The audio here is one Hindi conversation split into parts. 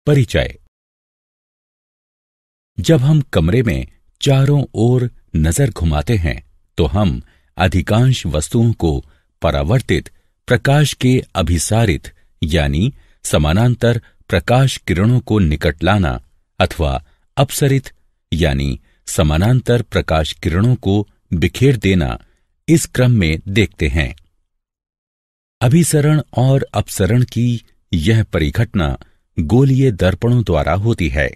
परिचय। जब हम कमरे में चारों ओर नजर घुमाते हैं तो हम अधिकांश वस्तुओं को परावर्तित प्रकाश के अभिसारित यानी समानांतर प्रकाश किरणों को निकट लाना अथवा अपसरित यानी समानांतर प्रकाश किरणों को बिखेर देना इस क्रम में देखते हैं। अभिसरण और अपसरण की यह परिघटना गोलीय दर्पणों द्वारा होती है।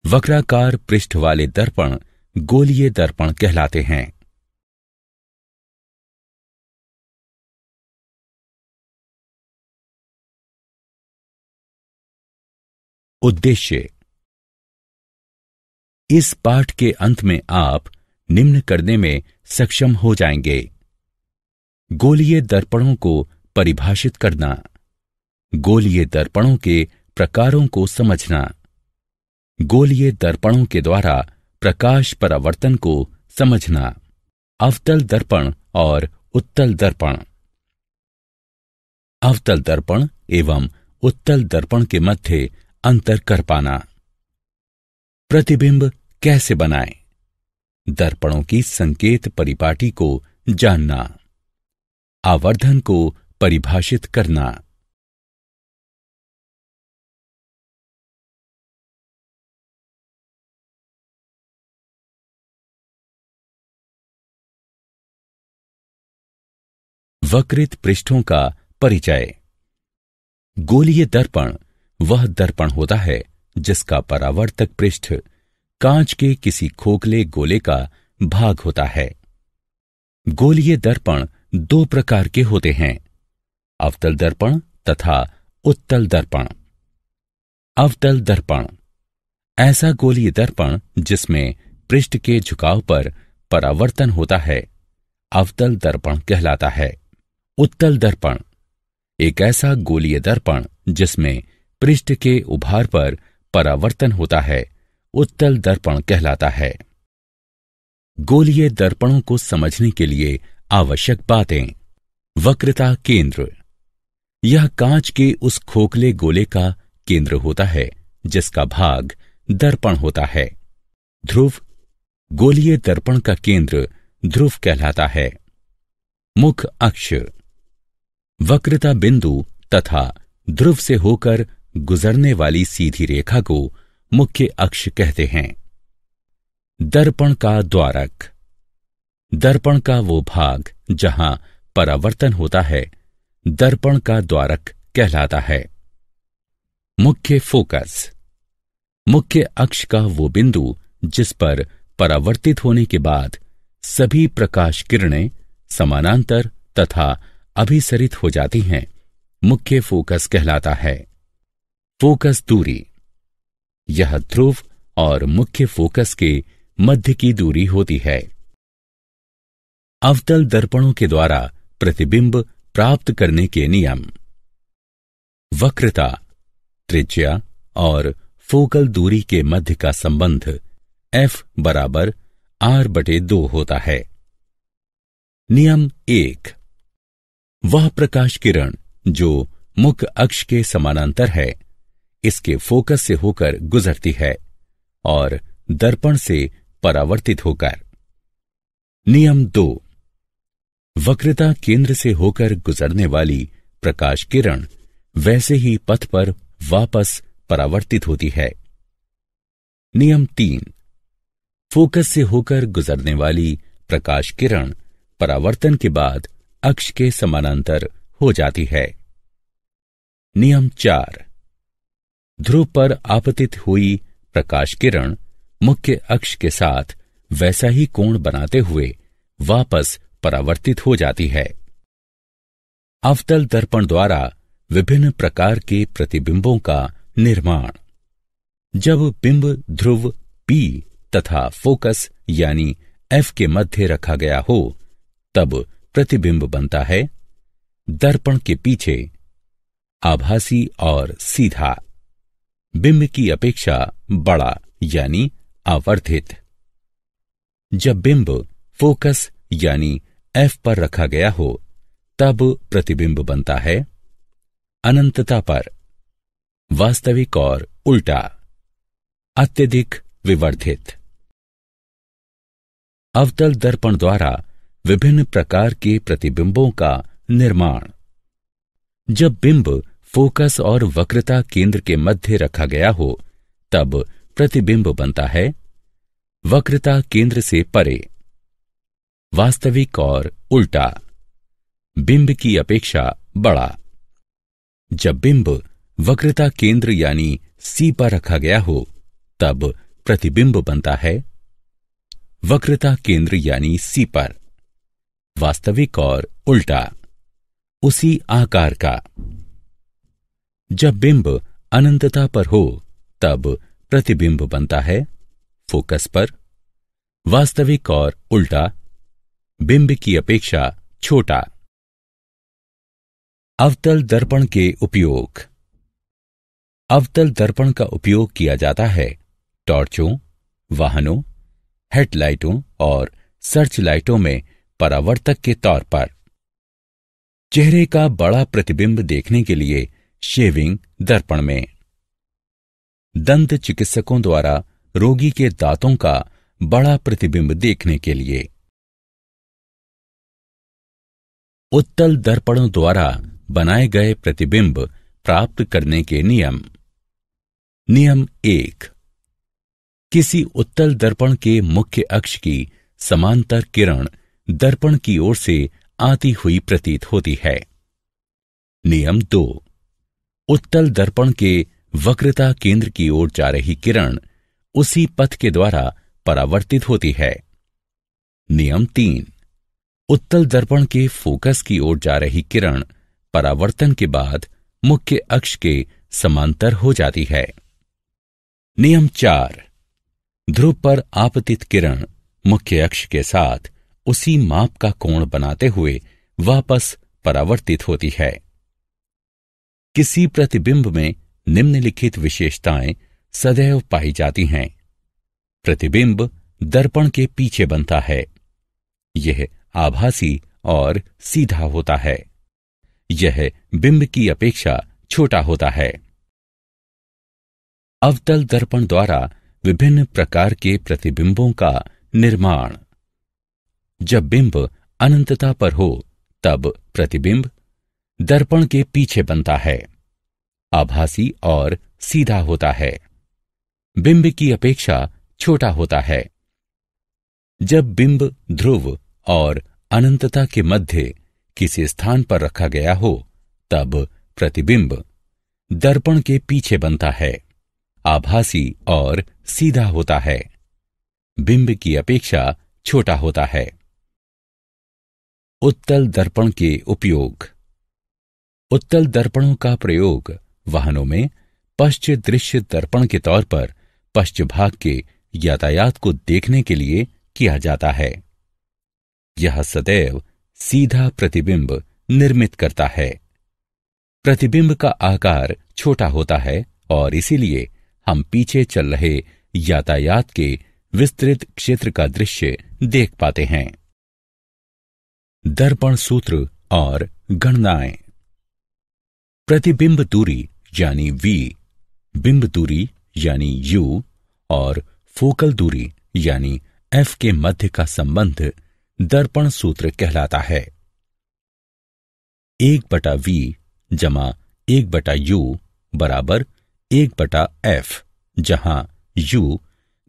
वक्राकार पृष्ठ वाले दर्पण गोलीय दर्पण कहलाते हैं। उद्देश्य। इस पाठ के अंत में आप निम्न करने में सक्षम हो जाएंगे। गोलीय दर्पणों को परिभाषित करना, गोलीय दर्पणों के प्रकारों को समझना, गोलीय दर्पणों के द्वारा प्रकाश परावर्तन को समझना, अवतल दर्पण और उत्तल दर्पण। अवतल दर्पण एवं उत्तल दर्पण के मध्य अंतर कर पाना। प्रतिबिंब कैसे बनाएं? दर्पणों की संकेत परिपाटी को जानना। आवर्धन को परिभाषित करना। वक्रित पृष्ठों का परिचय। गोलीय दर्पण वह दर्पण होता है जिसका परावर्तक पृष्ठ कांच के किसी खोखले गोले का भाग होता है। गोलीय दर्पण दो प्रकार के होते हैं, अवतल दर्पण तथा उत्तल दर्पण। अवतल दर्पण ऐसा गोलीय दर्पण जिसमें पृष्ठ के झुकाव पर परावर्तन होता है, अवतल दर्पण कहलाता है। उत्तल दर्पण एक ऐसा गोलीय दर्पण जिसमें पृष्ठ के उभार पर परावर्तन होता है, उत्तल दर्पण कहलाता है। गोलीय दर्पणों को समझने के लिए आवश्यक बातें। वक्रता केंद्र। यह कांच के उस खोखले गोले का केंद्र होता है जिसका भाग दर्पण होता है। ध्रुव। गोलीय दर्पण का केंद्र ध्रुव कहलाता है। मुख अक्ष। वक्रता बिंदु तथा ध्रुव से होकर गुजरने वाली सीधी रेखा को मुख्य अक्ष कहते हैं। दर्पण का द्वारक। दर्पण का वो भाग जहां परावर्तन होता है, दर्पण का द्वारक कहलाता है। मुख्य फोकस। मुख्य अक्ष का वो बिंदु जिस पर परावर्तित होने के बाद सभी प्रकाश किरणें समानांतर तथा अभिसरित हो जाती हैं, मुख्य फोकस कहलाता है। फोकस दूरी। यह ध्रुव और मुख्य फोकस के मध्य की दूरी होती है। अवतल दर्पणों के द्वारा प्रतिबिंब प्राप्त करने के नियम। वक्रता, त्रिज्या और फोकल दूरी के मध्य का संबंध F बराबर R/2 होता है। नियम 1। वह प्रकाश किरण जो मुख्य अक्ष के समानांतर है, इसके फोकस से होकर गुजरती है और दर्पण से परावर्तित होकर। नियम 2। वक्रता केंद्र से होकर गुजरने वाली प्रकाश किरण वैसे ही पथ पर वापस परावर्तित होती है। नियम 3। फोकस से होकर गुजरने वाली प्रकाश किरण परावर्तन के बाद अक्ष के समानांतर हो जाती है। नियम 4। ध्रुव पर आपतित हुई प्रकाश किरण मुख्य अक्ष के साथ वैसा ही कोण बनाते हुए वापस परावर्तित हो जाती है। अवतल दर्पण द्वारा विभिन्न प्रकार के प्रतिबिंबों का निर्माण। जब बिंब ध्रुव P तथा फोकस यानी F के मध्य रखा गया हो, तब प्रतिबिंब बनता है दर्पण के पीछे, आभासी और सीधा, बिंब की अपेक्षा बड़ा यानी आवर्धित। जब बिंब फोकस यानी F पर रखा गया हो, तब प्रतिबिंब बनता है अनंतता पर। वास्तविक और उल्टा, अत्यधिक विवर्धित। अवतल दर्पण द्वारा विभिन्न प्रकार के प्रतिबिंबों का निर्माण। जब बिंब फोकस और वक्रता केंद्र के मध्य रखा गया हो तब प्रतिबिंब बनता है वक्रता केंद्र से परे। वास्तविक और उल्टा, बिंब की अपेक्षा बड़ा। जब बिंब वक्रता केंद्र यानी सी पर रखा गया हो तब प्रतिबिंब बनता है वक्रता केंद्र यानी सी पर। वास्तविक और उल्टा, उसी आकार का। जब बिंब अनंतता पर हो तब प्रतिबिंब बनता है फोकस पर। वास्तविक और उल्टा, बिंब की अपेक्षा छोटा। अवतल दर्पण के उपयोग। अवतल दर्पण का उपयोग किया जाता है टॉर्चों, वाहनों, हेडलाइटों और सर्च लाइटों में परावर्तक के तौर पर। चेहरे का बड़ा प्रतिबिंब देखने के लिए शेविंग दर्पण में। दंत चिकित्सकों द्वारा रोगी के दांतों का बड़ा प्रतिबिंब देखने के लिए। उत्तल दर्पणों द्वारा बनाए गए प्रतिबिंब प्राप्त करने के नियम। नियम 1। किसी उत्तल दर्पण के मुख्य अक्ष की समांतर किरण दर्पण की ओर से आती हुई प्रतीत होती है। नियम 2। उत्तल दर्पण के वक्रता केंद्र की ओर जा रही किरण उसी पथ के द्वारा परावर्तित होती है। नियम 3। उत्तल दर्पण के फोकस की ओर जा रही किरण परावर्तन के बाद मुख्य अक्ष के समांतर हो जाती है। नियम 4। ध्रुव पर आपतित किरण मुख्य अक्ष के साथ उसी माप का कोण बनाते हुए वापस परावर्तित होती है। किसी प्रतिबिंब में निम्नलिखित विशेषताएं सदैव पाई जाती हैं। प्रतिबिंब दर्पण के पीछे बनता है। यह आभासी और सीधा होता है। यह बिंब की अपेक्षा छोटा होता है। अवतल दर्पण द्वारा विभिन्न प्रकार के प्रतिबिंबों का निर्माण। जब बिंब अनंतता पर हो तब प्रतिबिंब दर्पण के पीछे बनता है, आभासी और सीधा होता है, बिंब की अपेक्षा छोटा होता है। जब बिंब ध्रुव और अनंतता के मध्य किसी स्थान पर रखा गया हो तब प्रतिबिंब दर्पण के पीछे बनता है, आभासी और सीधा होता है, बिंब की अपेक्षा छोटा होता है। उत्तल दर्पण के उपयोग। उत्तल दर्पणों का प्रयोग वाहनों में पश्च दृश्य दर्पण के तौर पर पश्चभाग के यातायात को देखने के लिए किया जाता है। यह सदैव सीधा प्रतिबिंब निर्मित करता है। प्रतिबिंब का आकार छोटा होता है और इसीलिए हम पीछे चल रहे यातायात के विस्तृत क्षेत्र का दृश्य देख पाते हैं। दर्पण सूत्र और गणनाएं। प्रतिबिंब दूरी यानी v, बिंब दूरी यानी u और फोकल दूरी यानी f के मध्य का संबंध दर्पण सूत्र कहलाता है। 1/v जमा 1/u बराबर 1/f, जहां u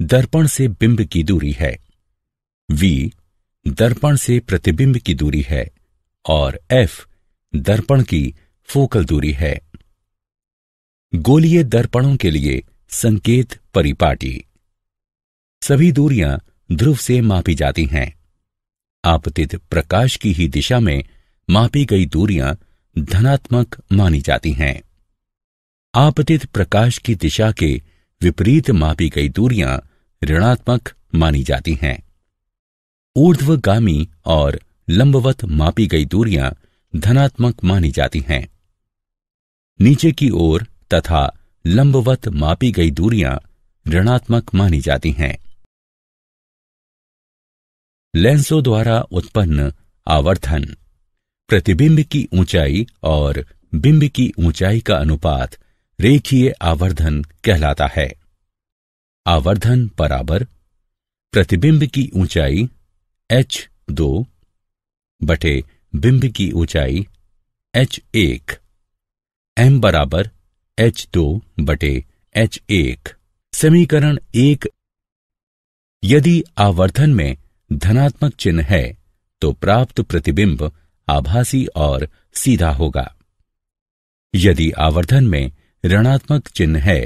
दर्पण से बिंब की दूरी है, v दर्पण से प्रतिबिंब की दूरी है और f दर्पण की फोकल दूरी है। गोलीय दर्पणों के लिए संकेत परिपाटी। सभी दूरियां ध्रुव से मापी जाती हैं। आपतित प्रकाश की ही दिशा में मापी गई दूरियां धनात्मक मानी जाती हैं। आपतित प्रकाश की दिशा के विपरीत मापी गई दूरियां ऋणात्मक मानी जाती हैं। ऊर्ध्वगामी और लंबवत मापी गई दूरियां धनात्मक मानी जाती हैं। नीचे की ओर तथा लंबवत मापी गई दूरियां ऋणात्मक मानी जाती हैं। लेंसों द्वारा उत्पन्न आवर्धन। प्रतिबिंब की ऊंचाई और बिंब की ऊंचाई का अनुपात रेखीय आवर्धन कहलाता है। आवर्धन बराबर प्रतिबिंब की ऊंचाई h2 बटे बिंब की ऊंचाई h1, m बराबर h2 बटे h1। समीकरण 1। यदि आवर्धन में धनात्मक चिन्ह है तो प्राप्त प्रतिबिंब आभासी और सीधा होगा। यदि आवर्धन में ऋणात्मक चिन्ह है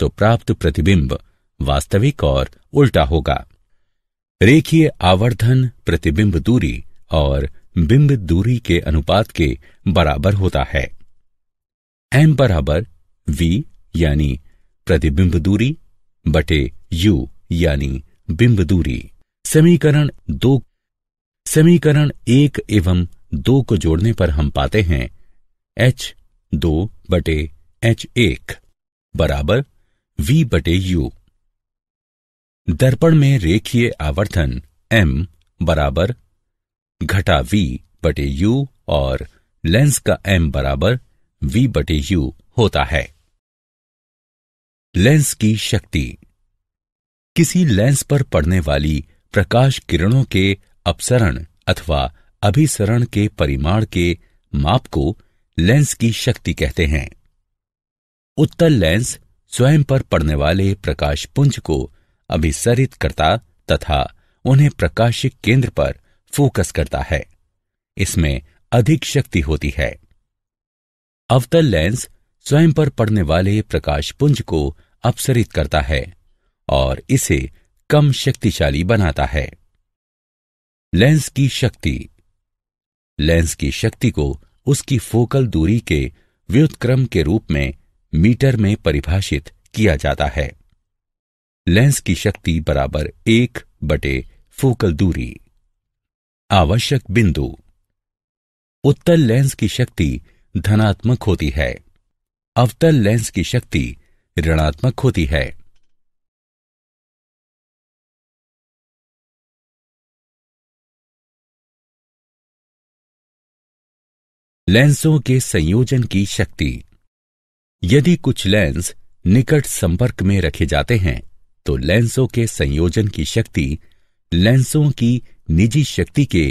तो प्राप्त प्रतिबिंब वास्तविक और उल्टा होगा। रेखीय आवर्धन प्रतिबिंब दूरी और बिंब दूरी के अनुपात के बराबर होता है। m बराबर v यानी प्रतिबिंब दूरी बटे u यानी बिंब दूरी। समीकरण 1 एवं 2 को जोड़ने पर हम पाते हैं h2 बटे h1 बराबर v बटे u। दर्पण में रेखीय आवर्धन m बराबर घटा v बटे u और लेंस का m बराबर v बटे u होता है। लेंस की शक्ति। किसी लेंस पर पड़ने वाली प्रकाश किरणों के अपसरण अथवा अभिसरण के परिमाण के माप को लेंस की शक्ति कहते हैं। उत्तल लेंस स्वयं पर पड़ने वाले प्रकाश पुंज को अभिसरित करता तथा उन्हें प्रकाशिक केंद्र पर फोकस करता है। इसमें अधिक शक्ति होती है। अवतल लेंस स्वयं पर पड़ने वाले प्रकाश पुंज को अपसरित करता है और इसे कम शक्तिशाली बनाता है। लेंस की शक्ति। लेंस की शक्ति को उसकी फोकल दूरी के व्युत्क्रम के रूप में मीटर में परिभाषित किया जाता है। लेंस की शक्ति बराबर 1 बटे फोकल दूरी। आवश्यक बिंदु। उत्तल लेंस की शक्ति धनात्मक होती है। अवतल लेंस की शक्ति ऋणात्मक होती है। लेंसों के संयोजन की शक्ति। यदि कुछ लेंस निकट संपर्क में रखे जाते हैं तो लेंसों के संयोजन की शक्ति लेंसों की निजी शक्ति के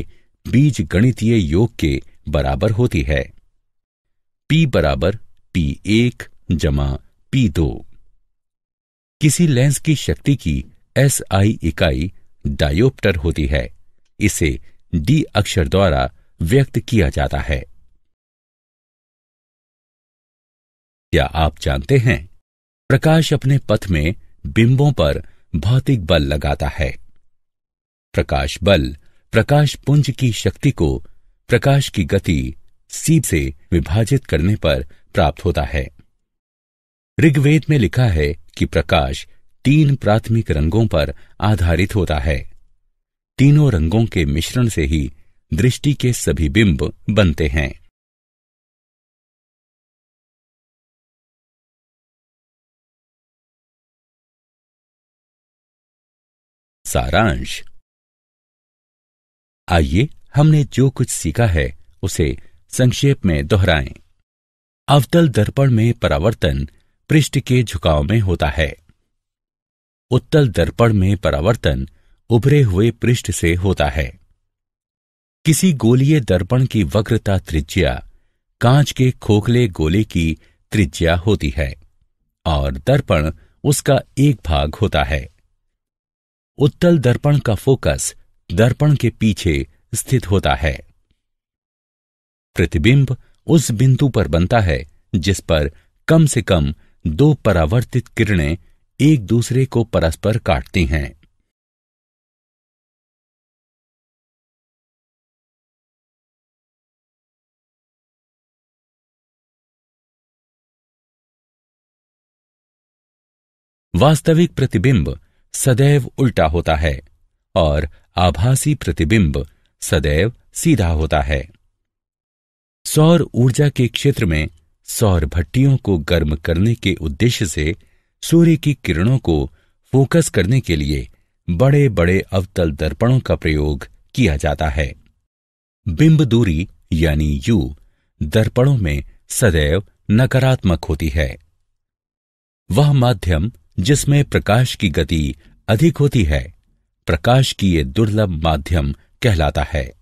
बीजगणितीय योग के बराबर होती है। P बराबर P1 जमा P2। किसी लेंस की शक्ति की SI इकाई डायोप्टर होती है। इसे D अक्षर द्वारा व्यक्त किया जाता है। क्या आप जानते हैं प्रकाश अपने पथ में बिंबों पर भौतिक बल लगाता है। प्रकाश बल प्रकाश पुंज की शक्ति को प्रकाश की गति c से विभाजित करने पर प्राप्त होता है। ऋग्वेद में लिखा है कि प्रकाश 3 प्राथमिक रंगों पर आधारित होता है। तीनों रंगों के मिश्रण से ही दृष्टि के सभी बिंब बनते हैं। सारांश। आइए हमने जो कुछ सीखा है उसे संक्षेप में दोहराएं। अवतल दर्पण में परावर्तन पृष्ठ के झुकाव में होता है। उत्तल दर्पण में परावर्तन उभरे हुए पृष्ठ से होता है। किसी गोलीय दर्पण की वक्रता त्रिज्या कांच के खोखले गोले की त्रिज्या होती है और दर्पण उसका एक भाग होता है। उत्तल दर्पण का फोकस दर्पण के पीछे स्थित होता है। प्रतिबिंब उस बिंदु पर बनता है जिस पर कम से कम 2 परावर्तित किरणें एक दूसरे को परस्पर काटती हैं। वास्तविक प्रतिबिंब सदैव उल्टा होता है और आभासी प्रतिबिंब सदैव सीधा होता है। सौर ऊर्जा के क्षेत्र में सौर भट्टियों को गर्म करने के उद्देश्य से सूर्य की किरणों को फोकस करने के लिए बड़े बड़े अवतल दर्पणों का प्रयोग किया जाता है। बिंब दूरी यानी U दर्पणों में सदैव नकारात्मक होती है। वह माध्यम जिसमें प्रकाश की गति अधिक होती है, प्रकाश की ये दुर्लभ माध्यम कहलाता है।